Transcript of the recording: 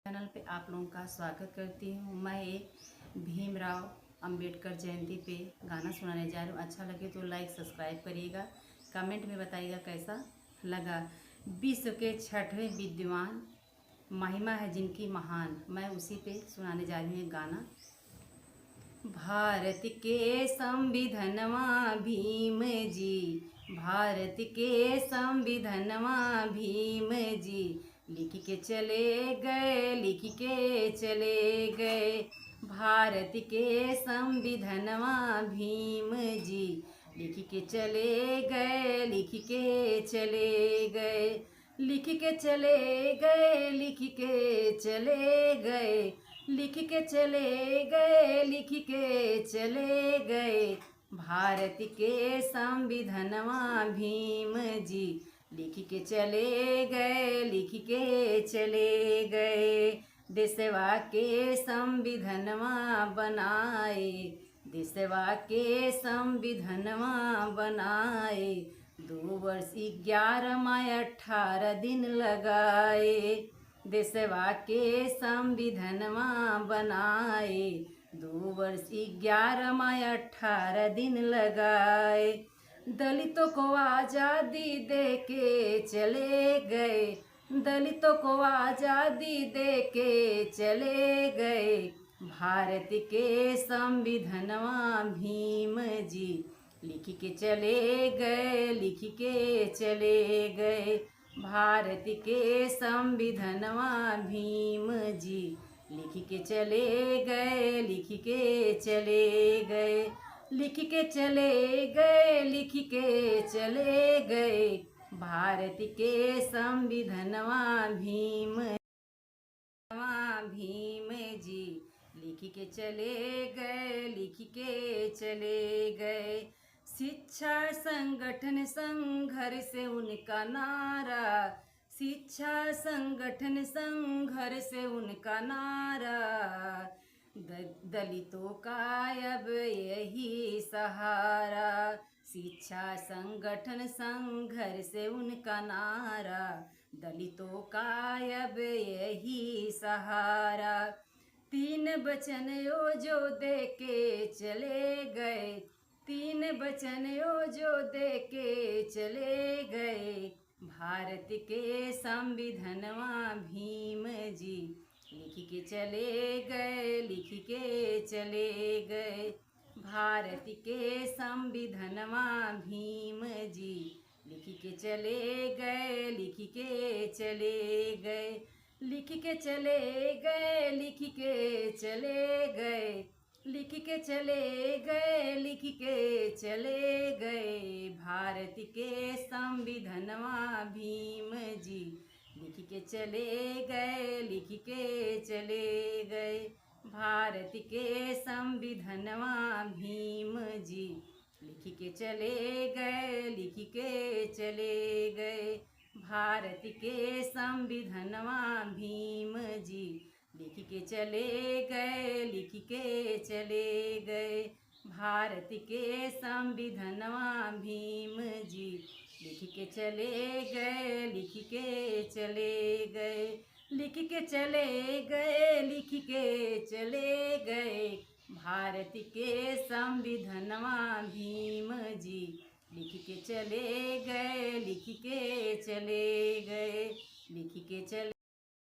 Channel पे आप लोगों का स्वागत करती हूँ। मैं एक भीमराव अंबेडकर जयंती पे गाना सुनाने जा रही हूँ। अच्छा लगे तो लाइक सब्सक्राइब करिएगा, कमेंट में बताइएगा कैसा लगा। विश्व के छठवें विद्वान, महिमा है जिनकी महान, मैं उसी पे सुनाने जा रही हूँ गाना। भारत के संविधानवा भीम जी, भारत के संविधानवा भीम जी, लिख के चले गए, लिख के चले गए। भारत के संविधानवा भीम जी, लिख के चले गए, लिख के चले गए। लिख के चले गए, लिख के चले गए, लिख के चले गए, लिख के चले गए। भारत के संविधानवा भीम जी, लिख के चले गए, लिख के चले गए। देशवा के संविधानवा बनाए, देशवा के संविधानवा बनाए। 2 वर्ष 11 माह 18 दिन लगाए। देशवा के संविधानवा बनाए, 2 वर्ष 11 माह 18 दिन लगाए। दलितों को आज़ादी दे के चले गए, दलितों को आज़ादी दे के चले गए। भारत के संविधानवा भीम जी, लिख के चले गए, लिख के चले गए। भारत के संविधानवा भीम जी, लिख के चले गए, लिख के चले गए। लिख के चले गए, लिख के चले गए। भारत के संविधानवा भीम भीम जी, लिख के चले गए, लिख के चले गए। शिक्षा संगठन संघर्ष उनका नारा, शिक्षा संगठन संघर्ष उनका नारा। दलितों का अब यही सहारा, शिक्षा संगठन संघर्ष उनका नारा। दलितों का अब यही सहारा। 3 वचन ओ जो दे के चले गए, 3 वचन ओ जो दे के चले गए। भारत के संविधानवा भीम जी, लिख के चले गए, लिख के चले गए। भारत के संविधानवा भीम जी, लिख के चले गए, लिख के चले गए। लिख के चले गए, लिख के चले गए, लिख के चले गए, लिख के चले गए। भारत के संविधानवा भीम जी, लिख के चले गए, लिख के चले गए। भारत के संविधानवा भीम जी, लिख के चले गए, लिख के चले गए। भारत के संविधानवा भीम जी, लिख के चले गए, लिख के चले गए। भारत के संविधानवा भीम जी, लिख के चले गए, लिख के चले गए। लिख के चले गए, लिख के चले गए। भारत के संविधानवा भीम जी, लिख के चले गए, लिख के चले गए, लिख के चले